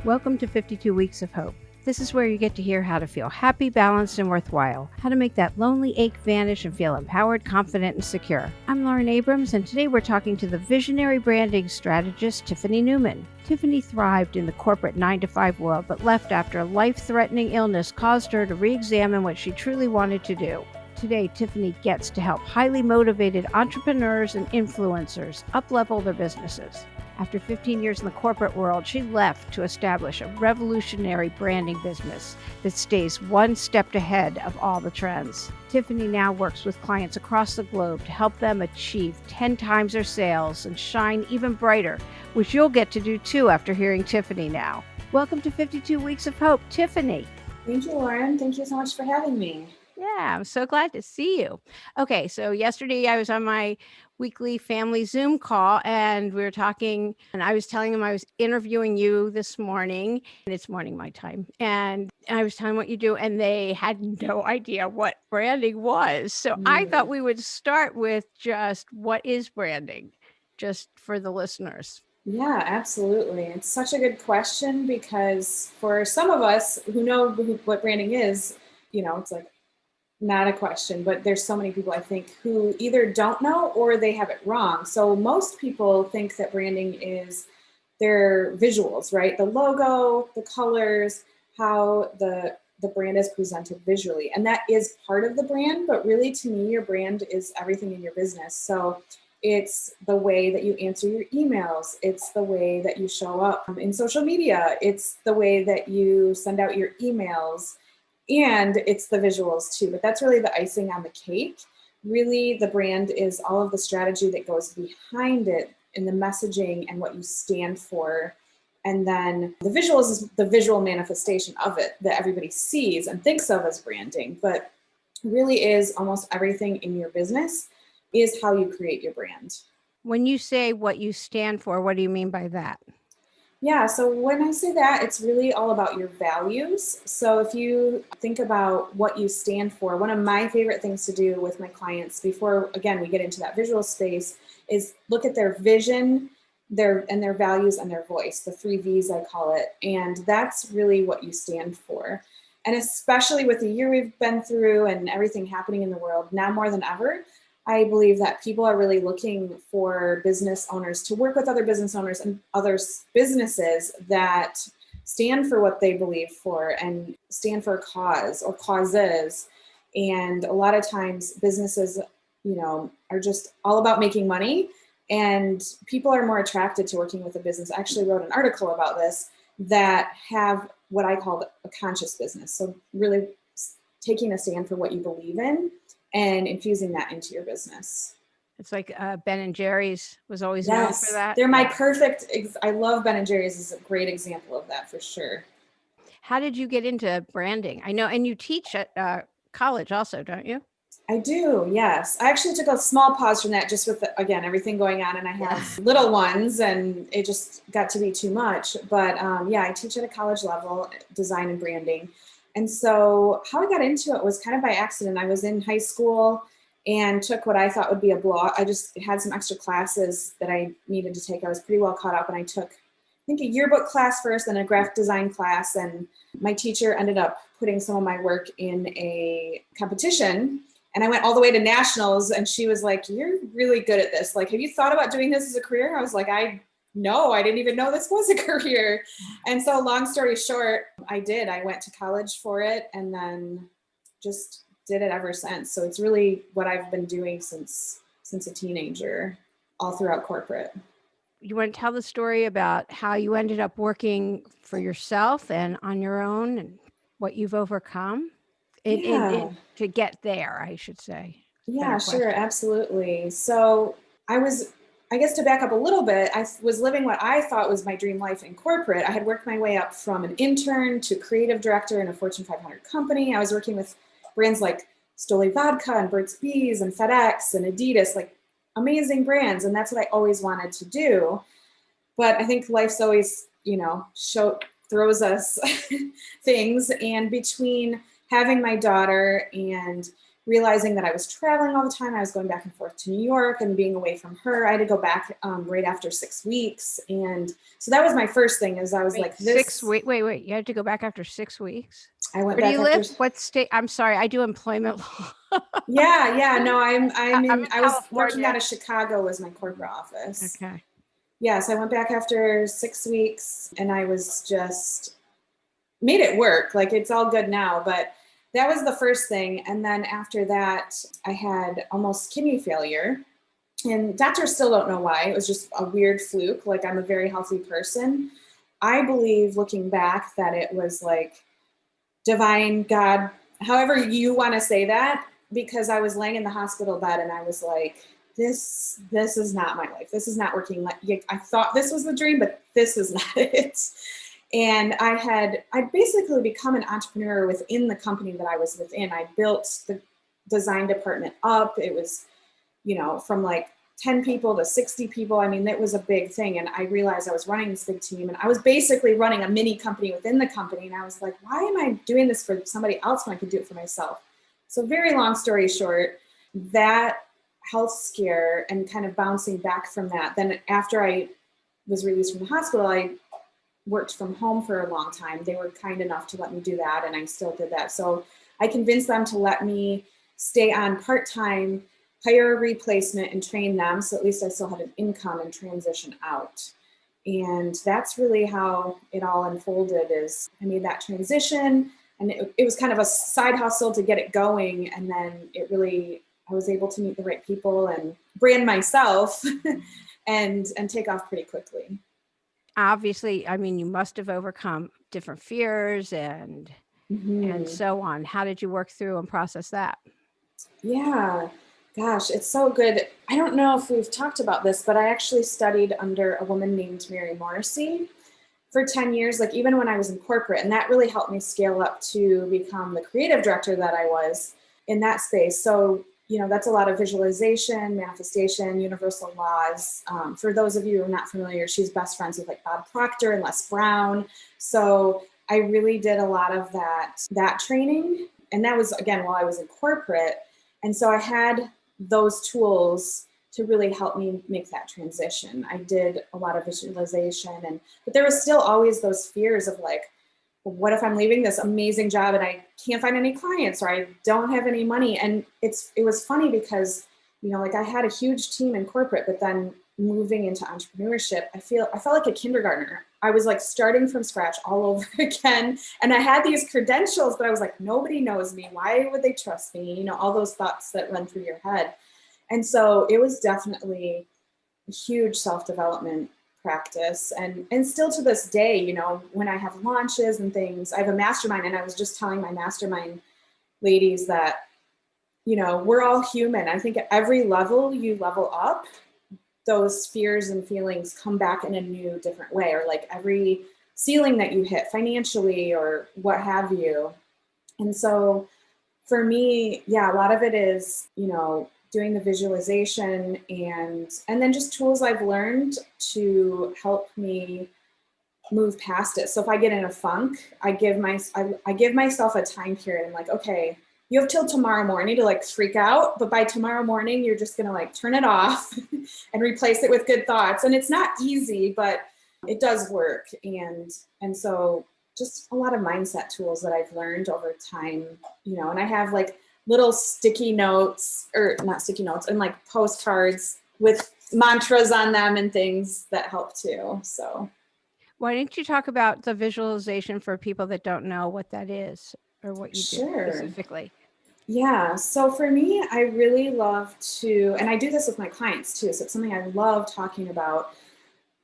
Welcome to 52 Weeks of Hope. This is where you get to hear how to feel happy, balanced, and worthwhile, how to make that lonely ache vanish and feel empowered, confident, and secure. I'm Lauren Abrams, and today we're talking to the visionary branding strategist Tiffany Neuman. Tiffany thrived in the corporate 9-to-5 world, but left after a life-threatening illness caused her to re-examine what she truly wanted to do. Today, Tiffany gets to help highly motivated entrepreneurs and influencers up-level their businesses. After 15 years in the corporate world, she left to establish a revolutionary branding business that stays one step ahead of all the trends. Tiffany now works with clients across the globe to help them achieve 10 times their sales and shine even brighter, which you'll get to do too after hearing Tiffany now. Welcome to 52 Weeks of Hope, Tiffany. Thank you, Lauren. Thank you so much for having me. Yeah, I'm so glad to see you. Okay, so yesterday I was on my weekly family Zoom call and we were talking, and I was telling them I was interviewing you this morning, and it's morning my time. And I was telling what you do, and they had no idea what branding was. So I thought we would start with just what is branding, just for the listeners. Yeah, absolutely. It's such a good question because for some of us who know what branding is, it's like not a question, but there's so many people I think who either don't know or they have it wrong. So most people think that branding is their visuals, right? The logo, the colors, how the brand is presented visually. And that is part of the brand, but really to me, your brand is everything in your business. So it's the way that you answer your emails. It's the way that you show up in social media. It's the way that you send out your emails. And it's the visuals too, but that's really the icing on the cake. Really, the brand is all of the strategy that goes behind it in the messaging and what you stand for. And then the visuals is the visual manifestation of it that everybody sees and thinks of as branding, but really is almost everything in your business is how you create your brand. When you say what you stand for, what do you mean by that? Yeah, so when I say that, it's really all about your values. So if you think about what you stand for, one of my favorite things to do with my clients before, again, we get into that visual space is look at their vision, their values and their voice, the 3 V's I call it. And that's really what you stand for. And especially with the year we've been through and everything happening in the world, now more than ever, I believe that people are really looking for business owners to work with other business owners and other businesses that stand for what they believe for and stand for a cause or causes. And a lot of times businesses, are just all about making money, and people are more attracted to working with a business. I actually wrote an article about this that have what I call a conscious business. So really taking a stand for what you believe in and infusing that into your business. It's like Ben and Jerry's was always known for that. They're my perfect, I love Ben and Jerry's is a great example of that for sure. How did you get into branding? I know, and you teach at college also, don't you? I do, yes. I actually took a small pause from that just with, again, everything going on, and I have little ones and it just got to be too much. But I teach at a college level, design and branding. And so how I got into it was kind of by accident. I was in high school and took what I thought would be a block. I just had some extra classes that I needed to take. I was pretty well caught up, and I took, I think, a yearbook class first, then a graphic design class. And my teacher ended up putting some of my work in a competition. And I went all the way to nationals, and she was like, "You're really good at this. Like, have you thought about doing this as a career?" I was like, No, I didn't even know this was a career. And so long story short, I did. I went to college for it and then just did it ever since. So it's really what I've been doing since a teenager, all throughout corporate. You want to tell the story about how you ended up working for yourself and on your own and what you've overcome to get there, I should say. Yeah, sure. Absolutely. So I guess to back up a little bit, I was living what I thought was my dream life in corporate. I had worked my way up from an intern to creative director in a Fortune 500 company. I was working with brands like Stoli Vodka and Burt's Bees and FedEx and Adidas, like amazing brands. And that's what I always wanted to do. But I think life's always, throws us things. And between having my daughter and realizing that I was traveling all the time. I was going back and forth to New York and being away from her. I had to go back right after 6 weeks. And so that was my first thing is I was like, this. 6 weeks. Wait. You had to go back after 6 weeks? I went Where do back you after. live? What state? I'm sorry. I do employment law. Yeah. No, I'm in I was working out California. of Chicago as my corporate office. Okay. Yes, I went back after 6 weeks and I was just made it work. Like it's all good now, but that was the first thing. And then after that, I had almost kidney failure. And doctors still don't know why. It was just a weird fluke. Like I'm a very healthy person. I believe looking back that it was like divine God, however you want to say that, because I was laying in the hospital bed and I was like, this is not my life. This is not working. Like I thought this was the dream, but this is not it. And I'd basically become an entrepreneur within the company that I was within. I built the design department up. It was, from like 10 people to 60 people. I mean, that was a big thing. And I realized I was running this big team and I was basically running a mini company within the company. And I was like, why am I doing this for somebody else when I could do it for myself? So very long story short, that health scare and kind of bouncing back from that. Then after I was released from the hospital, I worked from home for a long time. They were kind enough to let me do that, and I still did that. So I convinced them to let me stay on part-time, hire a replacement and train them. So at least I still had an income and transition out. And that's really how it all unfolded is I made that transition and it was kind of a side hustle to get it going. And then I was able to meet the right people and brand myself and take off pretty quickly. Obviously, I mean, you must have overcome different fears and so on. How did you work through and process that? Yeah, gosh, it's so good. I don't know if we've talked about this, but I actually studied under a woman named Mary Morrissey for 10 years, like even when I was in corporate. And that really helped me scale up to become the creative director that I was in that space. So, that's a lot of visualization, manifestation, universal laws. For those of you who are not familiar, she's best friends with like Bob Proctor and Les Brown. So I really did a lot of that training. And that was, again, while I was in corporate. And so I had those tools to really help me make that transition. I did a lot of visualization, but there was still always those fears of like, what if I'm leaving this amazing job and I can't find any clients or I don't have any money? And it was funny because, like I had a huge team in corporate, but then moving into entrepreneurship, I felt like a kindergartner. I was like starting from scratch all over again. And I had these credentials, but I was like, nobody knows me. Why would they trust me? All those thoughts that run through your head. And so it was definitely a huge self-development practice. And still to this day, when I have launches and things, I have a mastermind, and I was just telling my mastermind ladies that, we're all human. I think at every level you level up, those fears and feelings come back in a new, different way, or like every ceiling that you hit financially or what have you. And so for me, yeah, a lot of it is, doing the visualization and then just tools I've learned to help me move past it. So if I get in a funk, I give myself a time period. I'm like, okay, you have till tomorrow morning to like freak out, but by tomorrow morning, you're just going to like turn it off and replace it with good thoughts. And it's not easy, but it does work. And so just a lot of mindset tools that I've learned over time, and I have like little sticky notes, or not sticky notes, and like postcards with mantras on them and things that help too. So why didn't you talk about the visualization for people that don't know what that is or what you do sure. specifically? Yeah. So for me, I really love to, and I do this with my clients too. So it's something I love talking about.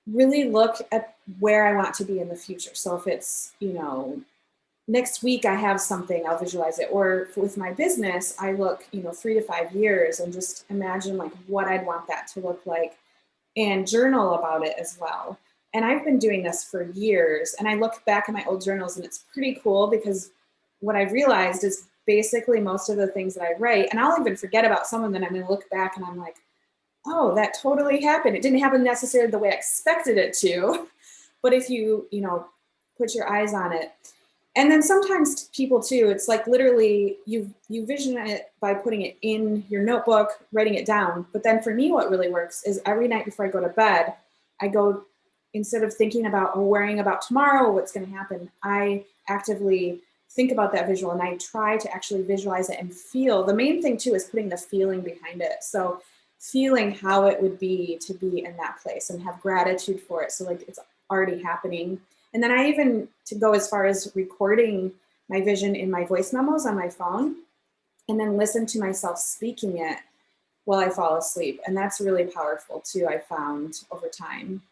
Really look at where I want to be in the future. So if it's, next week I have something, I'll visualize it. Or with my business, I look, 3 to 5 years and just imagine like what I'd want that to look like and journal about it as well. And I've been doing this for years. And I look back at my old journals and it's pretty cool because what I've realized is basically most of the things that I write, and I'll even forget about some of them. I'm going to look back and I'm like, oh, that totally happened. It didn't happen necessarily the way I expected it to. But if you, put your eyes on it, And then sometimes people too, it's like literally you vision it by putting it in your notebook, writing it down. But then for me, what really works is every night before I go to bed, I go, instead of thinking about or worrying about tomorrow or what's going to happen, I actively think about that visual and I try to actually visualize it and feel. The main thing too is putting the feeling behind it. So feeling how it would be to be in that place and have gratitude for it. So like it's already happening. And then I even to go as far as recording my vision in my voice memos on my phone and then listen to myself speaking it while I fall asleep. And that's really powerful too, I found over time.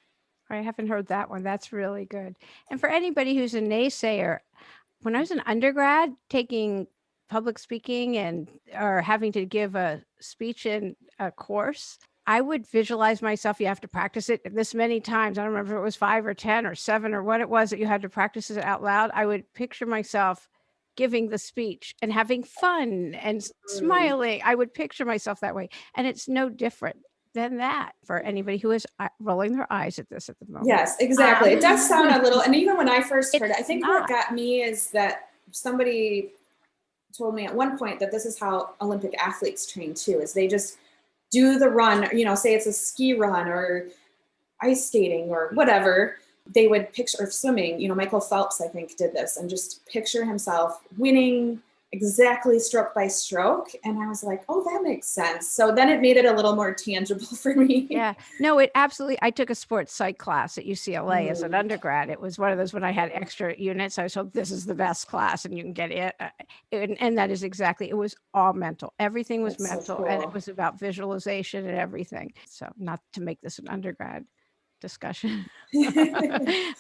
I haven't heard that one. That's really good. And for anybody who's a naysayer, when I was an undergrad taking public speaking and or having to give a speech in a course, I would visualize myself. You have to practice it this many times. I don't remember if it was 5 or 10 or 7 or what it was that you had to practice it out loud. I would picture myself giving the speech and having fun and smiling. I would picture myself that way. And it's no different than that for anybody who is rolling their eyes at this at the moment. Yes, exactly. It does sound a little, and even when I first heard it, I It's think not. what got me is that somebody told me at one point that this is how Olympic athletes train too, is they just do the run, you know, say it's a ski run or ice skating or whatever. They would picture, or swimming, you know, Michael Phelps, I think, did this and just picture himself winning exactly stroke by stroke. And I was like, oh, that makes sense. So then it made it a little more tangible for me. Yeah, no, it absolutely. I took a sports psych class at UCLA as an Mm, undergrad. It was one of those when I had extra units. I was told this is the best class and you can get it. And that is exactly, it was all mental. Everything was that's so mental and it cool. was about visualization and everything. So, not to make this an undergrad discussion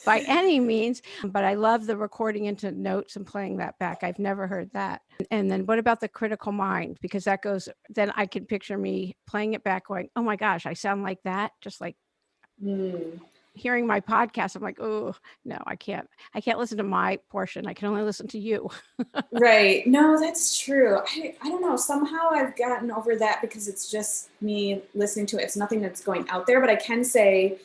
by any means, but I love the recording into notes and playing that back. I've never heard that. And then what about the critical mind? Because that goes, then I can picture me playing it back going, oh my gosh, I sound like that. Just like Mm. hearing my podcast, I'm like, oh no, I can't listen to my portion. I can only listen to you. Right. No, that's true. I don't know. Somehow I've gotten over that because it's just me listening to it. It's nothing that's going out there, but I can say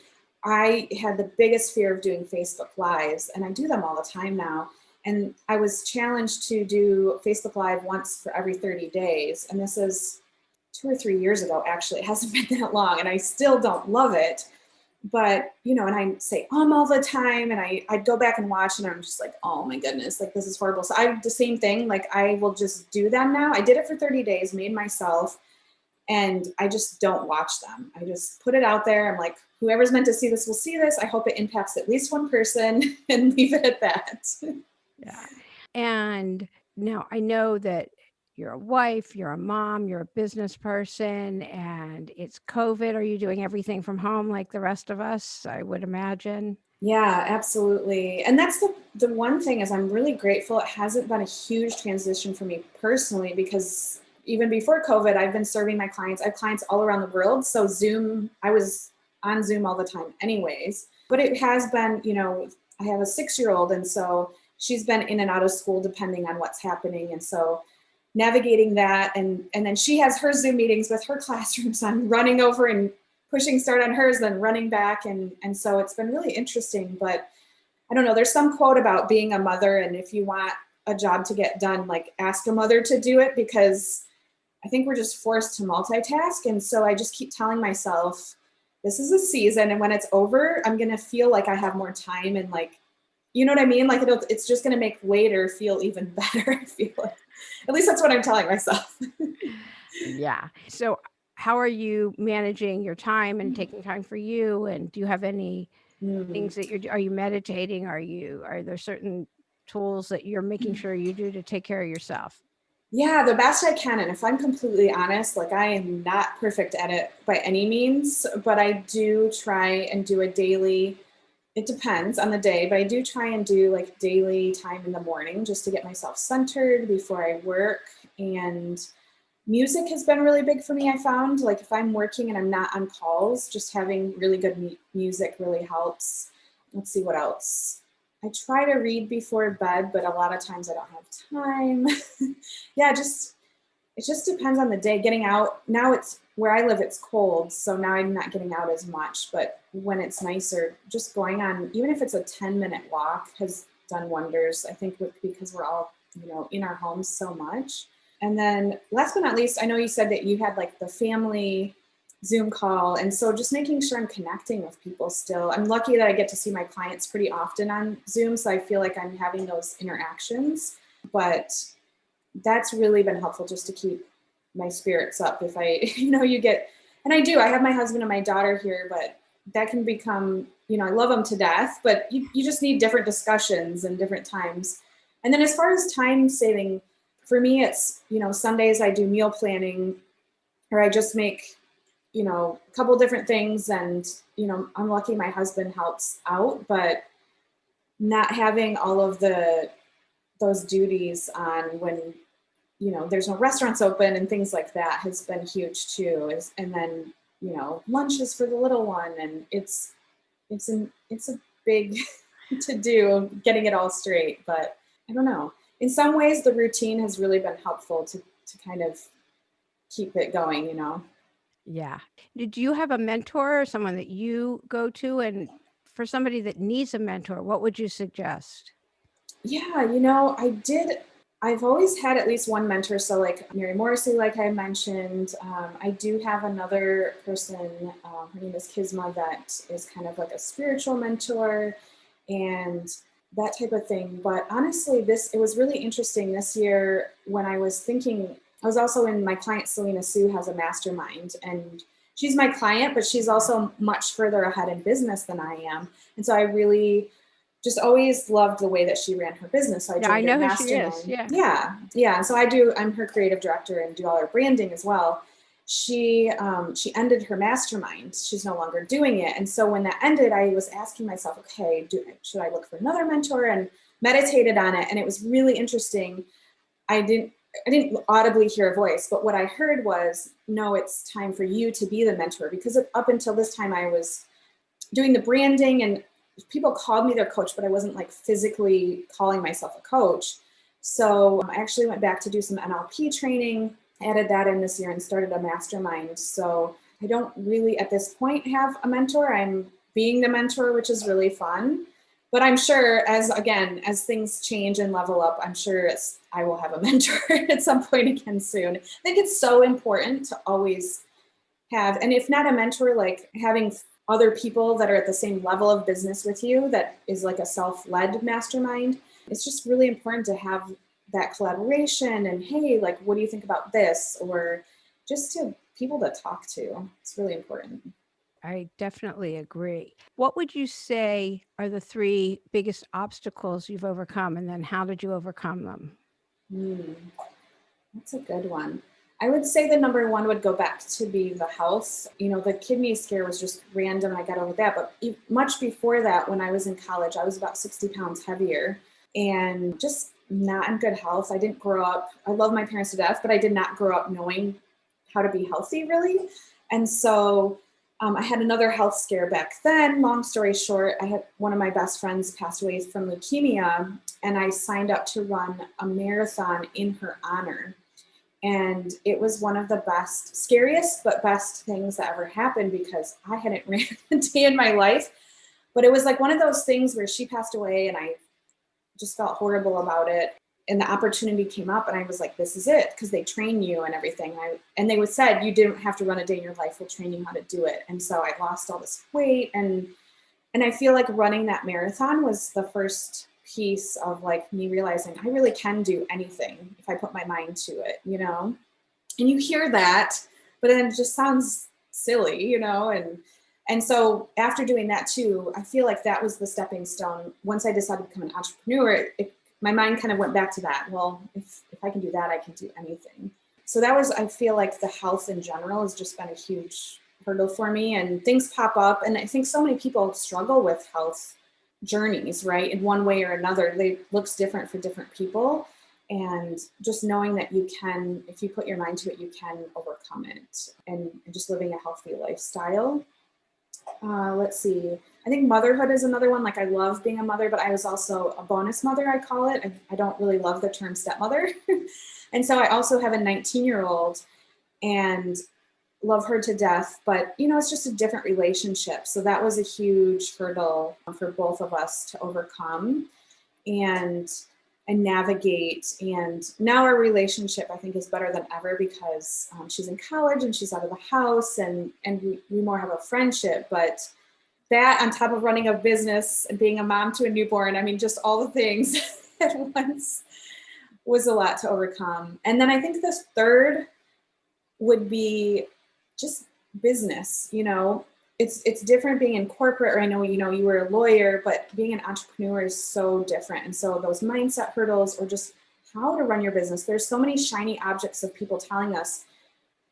I had the biggest fear of doing Facebook Lives, and I do them all the time now. And I was challenged to do Facebook Live once for every 30 days. And this is 2 or 3 years ago, actually. It hasn't been that long, and I still don't love it. But, you know, and I say all the time, and I'd go back and watch, and I'm just like, oh my goodness, like this is horrible. So I the same thing, like I will just do them now. I did it for 30 days, made myself, and I just don't watch them. I just put it out there. I'm like, whoever's meant to see this will see this. I hope it impacts at least one person and leave it at that. Yeah. And now I know that you're a wife, you're a mom, you're a business person, and it's COVID. Are you doing everything from home like the rest of us? I would imagine. Yeah, absolutely. And that's the one thing is I'm really grateful it hasn't been a huge transition for me personally because even before COVID, I've been serving my clients. I have clients all around the world. So Zoom, I was on Zoom all the time anyways. But it has been, you know, I have a 6-year-old and so she's been in and out of school depending on what's happening. And so navigating that and then she has her Zoom meetings with her classrooms. I'm running over and pushing start on hers, then running back. And so it's been really interesting. But I don't know, there's some quote about being a mother. And if you want a job to get done, like ask a mother to do it because I think we're just forced to multitask. And so I just keep telling myself, this is a season. And when it's over, I'm going to feel like I have more time and like, you know what I mean? Like it's just going to make later feel even better. I feel like, at least that's what I'm telling myself. Yeah. So, how are you managing your time and taking time for you? And do you have any Mm. things that are you meditating? Are there certain tools that you're making sure you do to take care of yourself? Yeah, the best I can. And if I'm completely honest, like I am not perfect at it by any means, but I do try and do a daily, it depends on the day, but I do try and do like daily time in the morning just to get myself centered before I work. And music has been really big for me, I found. Like if I'm working and I'm not on calls, just having really good music really helps. Let's see what else. I try to read before bed, but a lot of times I don't have time. Yeah, just it just depends on the day. Getting out now, it's where I live, it's cold, so now I'm not getting out as much. But when it's nicer, just going on, even if it's a 10-minute walk, has done wonders, I think, because we're all, in our homes so much. And then last but not least, I know you said that you had like the family Zoom call. And so just making sure I'm connecting with people still. I'm lucky that I get to see my clients pretty often on Zoom. So I feel like I'm having those interactions, but that's really been helpful just to keep my spirits up. If I, and I have my husband and my daughter here, but that can become, I love them to death, but you just need different discussions and different times. And then as far as time saving, for me, it's, Sundays I do meal planning, or I just make, a couple different things. And, I'm lucky my husband helps out, but not having all of those duties on when, there's no restaurants open and things like that has been huge too. And then, lunches for the little one. And it's a big to do getting it all straight, but I don't know. In some ways, the routine has really been helpful to kind of keep it going, Yeah. Did you have a mentor or someone that you go to? And for somebody that needs a mentor, what would you suggest? Yeah, I did. I've always had at least one mentor. So like Mary Morrissey, like I mentioned, I do have another person, her name is Kisma, that is kind of like a spiritual mentor and that type of thing. But honestly, it was really interesting this year when I was thinking, I was also in, my client Selena Sue has a mastermind, and she's my client, but she's also much further ahead in business than I am. And so I really just always loved the way that she ran her business. So I Yeah, I joined her know who she is. mastermind. Yeah. Yeah. So I'm her creative director and do all her branding as well. She ended her mastermind. She's no longer doing it. And so when that ended, I was asking myself, okay, should I look for another mentor? And meditated on it. And it was really interesting. I didn't audibly hear a voice, but what I heard was, no, it's time for you to be the mentor, because up until this time I was doing the branding and people called me their coach, but I wasn't like physically calling myself a coach. So I actually went back to do some NLP training, added that in this year, and started a mastermind. So I don't really at this point have a mentor. I'm being the mentor, which is really fun. But I'm sure as things change and level up, I'm sure I will have a mentor at some point again soon. I think it's so important to always have, and if not a mentor, like having other people that are at the same level of business with you, that is like a self-led mastermind. It's just really important to have that collaboration and, hey, like, what do you think about this? Or just to people to talk to. It's really important. I definitely agree. What would you say are the 3 biggest obstacles you've overcome, and then how did you overcome them? That's a good one. I would say the number one would go back to be the health. The kidney scare was just random. I got over that. But much before that, when I was in college, I was about 60 pounds heavier and just not in good health. I didn't grow up, I love my parents to death, but I did not grow up knowing how to be healthy really. And so I had another health scare back then. Long story short, I had one of my best friends passed away from leukemia, and I signed up to run a marathon in her honor. And it was one of the best, scariest, but best things that ever happened, because I hadn't ran a day in my life. But it was like one of those things where she passed away and I just felt horrible about it. And the opportunity came up and I was like, this is it, because they train you and everything. And they said, you didn't have to run a day in your life. We'll train you how to do it. And so I lost all this weight. And I feel like running that marathon was the first piece of like me realizing I really can do anything if I put my mind to it, and you hear that, but then it just sounds silly, and so after doing that too, I feel like that was the stepping stone. Once I decided to become an entrepreneur, my mind kind of went back to that. Well, if I can do that, I can do anything. So that was, I feel like the health in general has just been a huge hurdle for me, and things pop up. And I think so many people struggle with health journeys, right? In one way or another, it looks different for different people. And just knowing that you can, if you put your mind to it, you can overcome it, and just living a healthy lifestyle. Let's see. I think motherhood is another one. Like I love being a mother, but I was also a bonus mother, I call it. I don't really love the term stepmother. And so I also have a 19-year-old and love her to death, but it's just a different relationship. So that was a huge hurdle for both of us to overcome. and navigate. And now our relationship, I think, is better than ever because she's in college and she's out of the house, and we more have a friendship. But that, on top of running a business and being a mom to a newborn, I mean, just all the things at once was a lot to overcome. And then I think this third would be just business. It's different being in corporate, or I know, you were a lawyer, but being an entrepreneur is so different. And so those mindset hurdles, or just how to run your business, there's so many shiny objects of people telling us,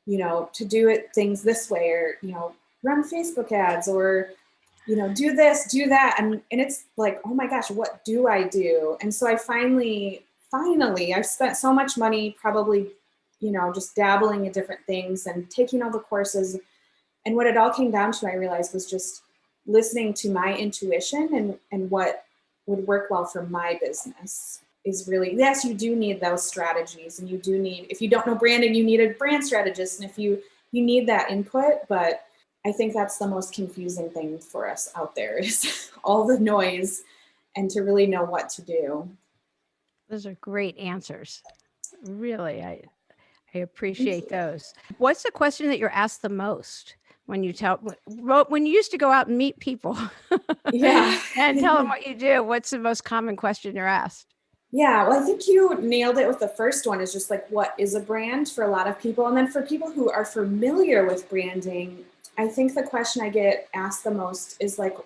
to do things this way, or, run Facebook ads, or, do this, do that. And it's like, oh my gosh, what do I do? And so I finally, I've spent so much money probably, just dabbling in different things and taking all the courses. And what it all came down to, I realized, was just listening to my intuition and what would work well for my business. Is really, yes, you do need those strategies, and you do need, if you don't know branding, you need a brand strategist, and if you need that input. But I think that's the most confusing thing for us out there, is all the noise, and to really know what to do. Those are great answers. Really, I appreciate those. What's the question that you're asked the most when you used to go out and meet people? Yeah. And tell them what you do? What's the most common question you're asked? Yeah, well, I think you nailed it with the first one, is just like, what is a brand for a lot of people? And then for people who are familiar with branding, I think the question I get asked the most is like,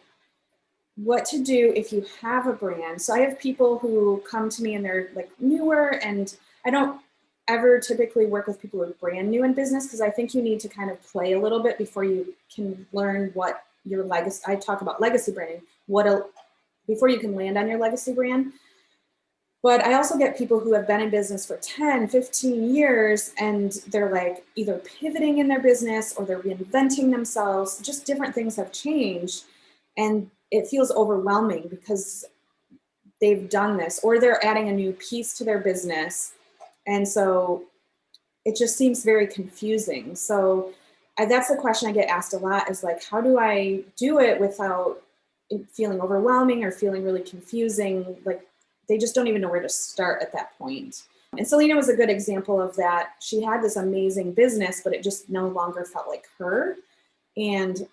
what to do if you have a brand. So I have people who come to me and they're like newer, and I don't ever typically work with people who are brand new in business, because I think you need to kind of play a little bit before you can learn what your legacy, I talk about legacy branding, before you can land on your legacy brand. But I also get people who have been in business for 10, 15 years, and they're like either pivoting in their business or they're reinventing themselves. Just different things have changed, and it feels overwhelming because they've done this, or they're adding a new piece to their business. And so it just seems very confusing. So that's the question I get asked a lot, is like, how do I do it without it feeling overwhelming or feeling really confusing? Like, they just don't even know where to start at that point. And Selena was a good example of that. She had this amazing business, but it just no longer felt like her. And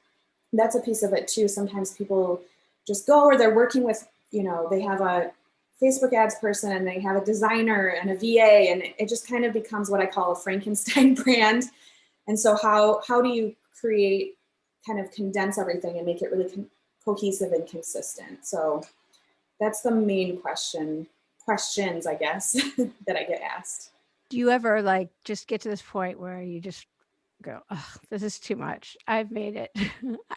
that's a piece of it too. Sometimes people just go, or they're working with, they have a Facebook ads person, and they have a designer and a VA, and it just kind of becomes what I call a Frankenstein brand. And so how do you kind of condense everything and make it really cohesive and consistent? So that's the main questions, I guess, that I get asked. Do you ever just get to this point where you just go, oh, this is too much. I've made it.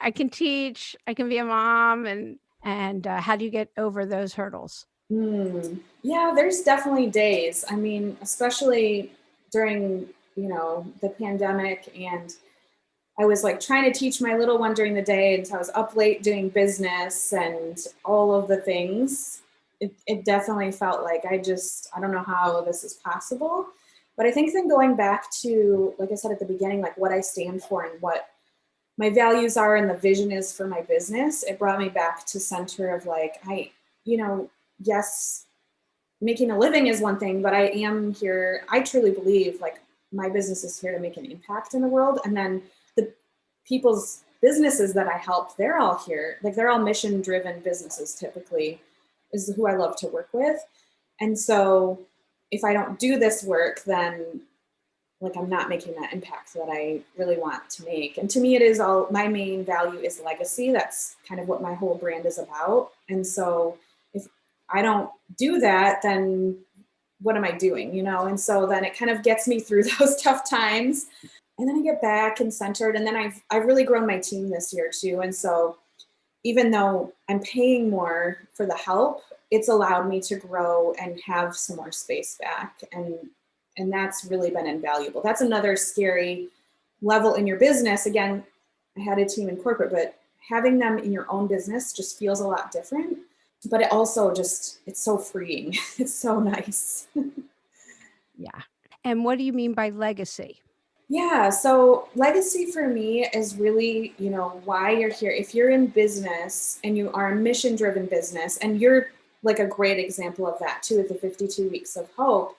I can teach, I can be a mom. And how do you get over those hurdles? Yeah, there's definitely days. I mean, especially during, the pandemic, and I was like trying to teach my little one during the day, and so I was up late doing business and all of the things. It definitely felt like I don't know how this is possible. But I think then going back to, like I said at the beginning, like what I stand for and what my values are and the vision is for my business, it brought me back to center of like, yes, making a living is one thing, but I am here. I truly believe like my business is here to make an impact in the world. And then the people's businesses that I help, they're all here. Like, they're all mission-driven businesses, typically, is who I love to work with. And so if I don't do this work, then like I'm not making that impact that I really want to make. And to me, it is all, my main value is legacy. That's kind of what my whole brand is about. And so if I don't do that, then what am I doing, And so then it kind of gets me through those tough times. And then I get back and centered. And then I've really grown my team this year too. And so even though I'm paying more for the help, it's allowed me to grow and have some more space back. And that's really been invaluable. That's another scary level in your business. Again, I had a team in corporate, but having them in your own business just feels a lot different. But it also it's so freeing. It's so nice. Yeah. And what do you mean by legacy? Yeah, so legacy for me is really, why you're here. If you're in business and you are a mission-driven business and you're like a great example of that too, with the 52 weeks of hope,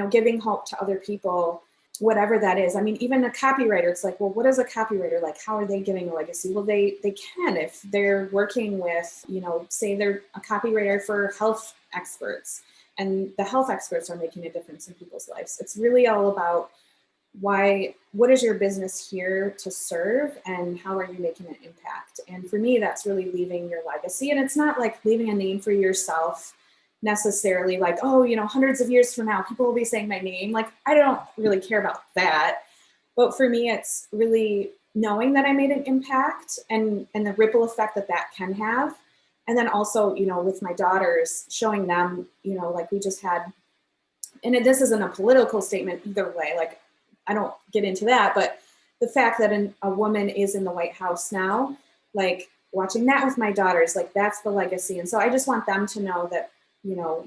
giving hope to other people, whatever that is. I mean, even a copywriter, it's like, well, what is a copywriter? Like, how are they giving a legacy? Well, they can, if they're working with, say they're a copywriter for health experts, and the health experts are making a difference in people's lives. It's really all about what is your business here to serve, and how are you making an impact? And for me, that's really leaving your legacy. And it's not like leaving a name for yourself necessarily, like, oh, hundreds of years from now, people will be saying my name. Like, I don't really care about that. But for me, it's really knowing that I made an impact, and the ripple effect that can have. And then also, with my daughters, showing them, like we just had, and this isn't a political statement either way, like, I don't get into that, but the fact that a woman is in the White House now, like watching that with my daughters, like that's the legacy. And so I just want them to know that,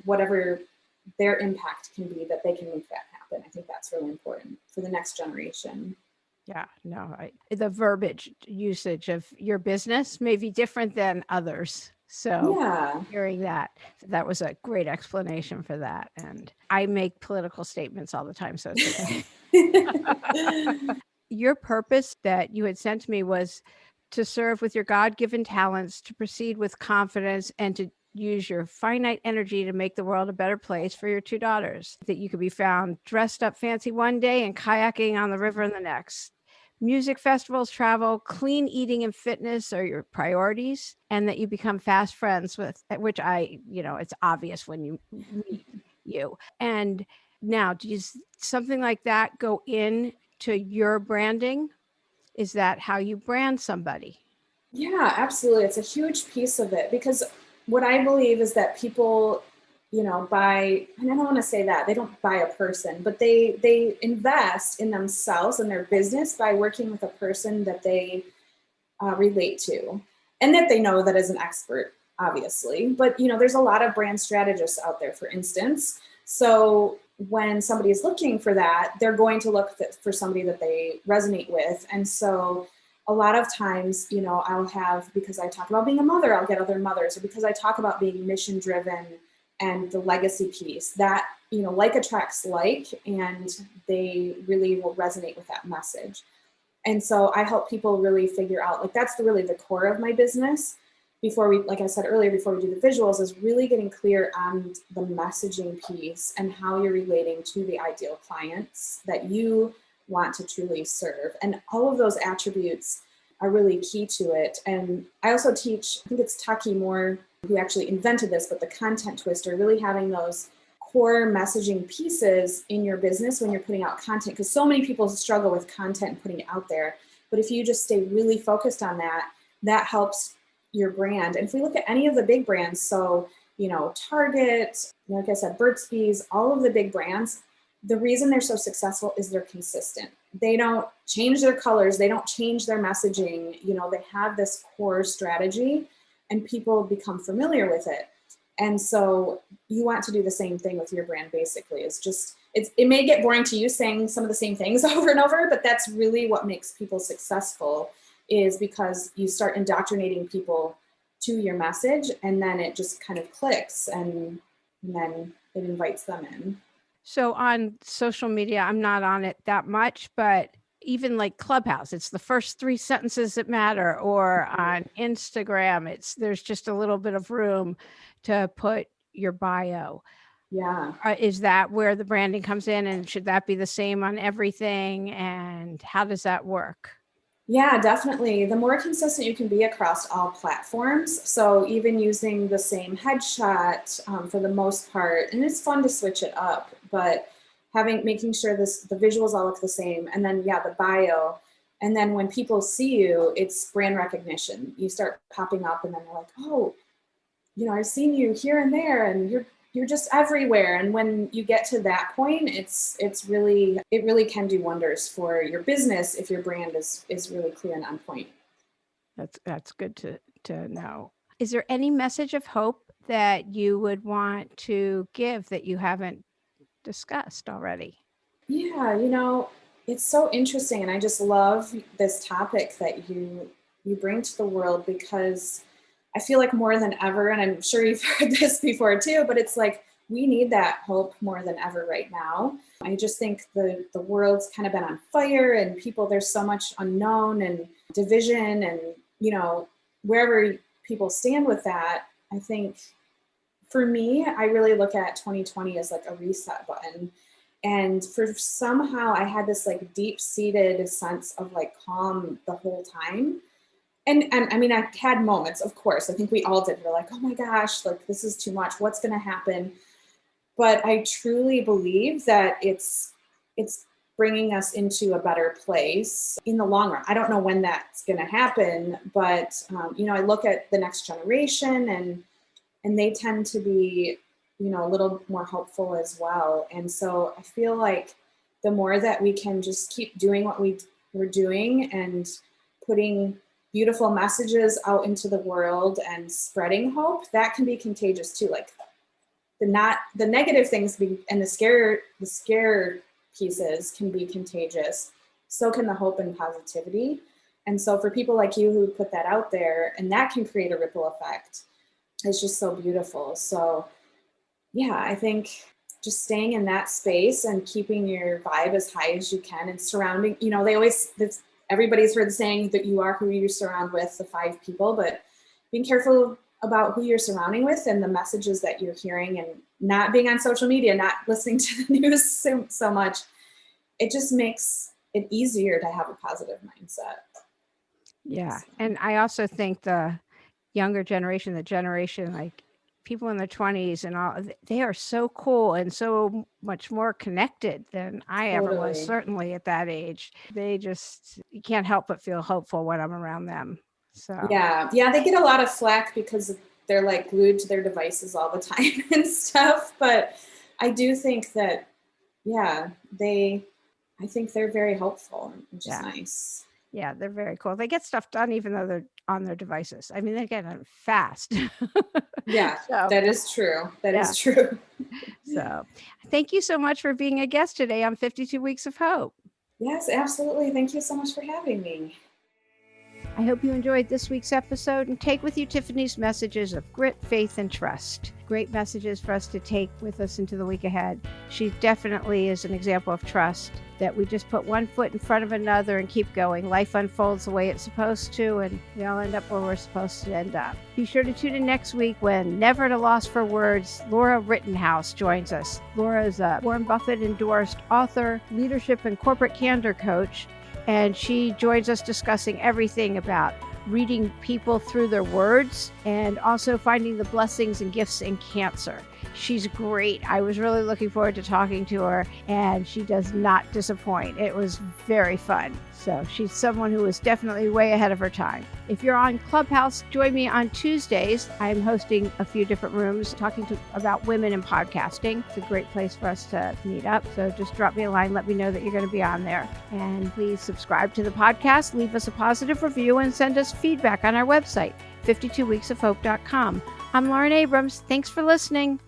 whatever their impact can be, that they can make that happen. I think that's really important for the next generation. Yeah, no, the verbiage usage of your business may be different than others. So yeah, hearing that was a great explanation for that. And I make political statements all the time, so it's okay. Your purpose that you had sent to me was to serve with your God-given talents, to proceed with confidence, and to use your finite energy to make the world a better place for your two daughters. That you could be found dressed up fancy one day and kayaking on the river in the next. Music festivals, travel, clean eating, and fitness are your priorities, and that you become fast friends with, which it's obvious when you meet you. And now, does something like that go in to your branding? Is that how you brand somebody? Yeah, absolutely. It's a huge piece of it, because what I believe is that people, buy, and I don't want to say that they don't buy a person, but they invest in themselves and their business by working with a person that they relate to, and that they know that is an expert, obviously. But there's a lot of brand strategists out there, for instance. So when somebody is looking for that, they're going to look for somebody that they resonate with. And so a lot of times, I'll have, because I talk about being a mother, I'll get other mothers, or because I talk about being mission driven and the legacy piece, that, like attracts like, and they really will resonate with that message. And so I help people really figure out, like, that's really the core of my business. Before we, like I said earlier, before we do the visuals, is really getting clear on the messaging piece and how you're relating to the ideal clients that you want to truly serve. And all of those attributes are really key to it. And I also teach, I think it's Taki Moore who actually invented this, but the content twister, really having those core messaging pieces in your business when you're putting out content, because so many people struggle with content and putting it out there. But if you just stay really focused on that, that helps your brand. And if we look at any of the big brands, so, Target, like I said, Burt's Bees, all of the big brands, the reason they're so successful is they're consistent. They don't change their colors. They don't change their messaging. They have this core strategy, and people become familiar with it. And so you want to do the same thing with your brand, basically. It may get boring to you saying some of the same things over and over, but that's really what makes people successful, is because you start indoctrinating people to your message, and then it just kind of clicks, and then it invites them in. So on social media, I'm not on it that much, but even like Clubhouse, it's the first 3 sentences that matter, or on Instagram, there's just a little bit of room to put your bio. Yeah. Is that where the branding comes in, and should that be the same on everything? And how does that work? Yeah, definitely. The more consistent you can be across all platforms. So even using the same headshot for the most part, and it's fun to switch it up, but making sure the visuals all look the same, and then the bio. And then when people see you, it's brand recognition. You start popping up, and then they're like, oh, I've seen you here and there, and you're just everywhere. And when you get to that point, it really can do wonders for your business if your brand is really clear and on point. That's good to know. Is there any message of hope that you would want to give that you haven't discussed already? Yeah, it's so interesting, and I just love this topic that you bring to the world, because I feel like more than ever, and I'm sure you've heard this before too, but it's like we need that hope more than ever right now. I just think the world's kind of been on fire, and people, there's so much unknown and division, and wherever people stand with that, I think for me, I really look at 2020 as like a reset button. And for somehow I had this like deep seated sense of like calm the whole time. And I mean, I had moments, of course, I think we all did. We're like, oh my gosh, like this is too much. What's going to happen? But I truly believe that it's bringing us into a better place in the long run. I don't know when that's going to happen, but I look at the next generation, and they tend to be, a little more hopeful as well. And so I feel like the more that we can just keep doing what we're doing and putting beautiful messages out into the world and spreading hope, that can be contagious too. Like the negative things and the scare pieces can be contagious. So can the hope and positivity. And so for people like you who put that out there, and that can create a ripple effect, it's just so beautiful. So yeah, I think just staying in that space and keeping your vibe as high as you can, and surrounding, everybody's heard the saying that you are who you surround with, the 5 people, but being careful about who you're surrounding with and the messages that you're hearing, and not being on social media, not listening to the news so much. It just makes it easier to have a positive mindset. Yeah. And I also think the younger generation, like people in their 20s and all, they are so cool and so much more connected than I ever was, certainly at that age. You can't help but feel hopeful when I'm around them. So yeah, they get a lot of flack because they're like glued to their devices all the time and stuff. But I do think that, I think they're very hopeful, which is nice. Yeah, they're very cool. They get stuff done even though they're on their devices. I mean, they get it fast. Yeah, that is true. That is true. So thank you so much for being a guest today on 52 Weeks of Hope. Yes, absolutely. Thank you so much for having me. I hope you enjoyed this week's episode, and take with you Tiffany's messages of grit, faith, and trust. Great messages for us to take with us into the week ahead. She definitely is an example of trust, that we just put one foot in front of another and keep going. Life unfolds the way it's supposed to, and we all end up where we're supposed to end up. Be sure to tune in next week when, never at a loss for words, Laura Rittenhouse joins us. Laura is a Warren Buffett endorsed author, leadership and corporate candor coach, and she joins us discussing everything about reading people through their words and also finding the blessings and gifts in cancer. She's great. I was really looking forward to talking to her, and she does not disappoint. It was very fun. So she's someone who is definitely way ahead of her time. If you're on Clubhouse, join me on Tuesdays. I'm hosting a few different rooms talking about women in podcasting. It's a great place for us to meet up. So just drop me a line, let me know that you're going to be on there. And please subscribe to the podcast, leave us a positive review, and send us feedback on our website, 52weeksofhope.com. I'm Lauren Abrams. Thanks for listening.